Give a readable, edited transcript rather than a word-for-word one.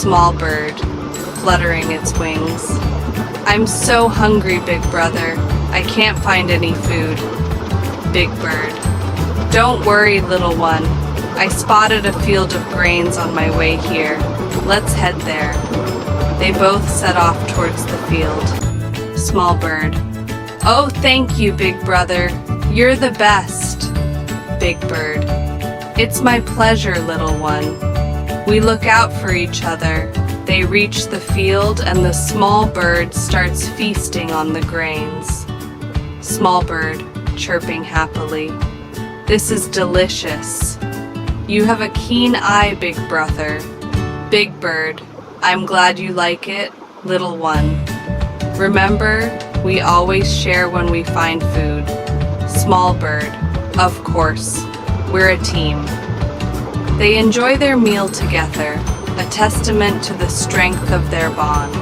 Small bird, fluttering its wings. I'm so hungry, big brother. I can't find any food. Big bird. Don't worry, little one. I spotted a field of grains on my way here. Let's head there. They both set off towards the field. Small bird. Oh, thank you, big brother. You're the best. Big bird. It's my pleasure, little one. We look out for each other. They reach the field and the small bird starts feasting on the grains. Small bird, chirping happily. This is delicious. You have a keen eye, big brother. Big bird, I'm glad you like it, little one. Remember, we always share when we find food. Small bird, of course, we're a team. They enjoy their meal together, a testament to the strength of their bond.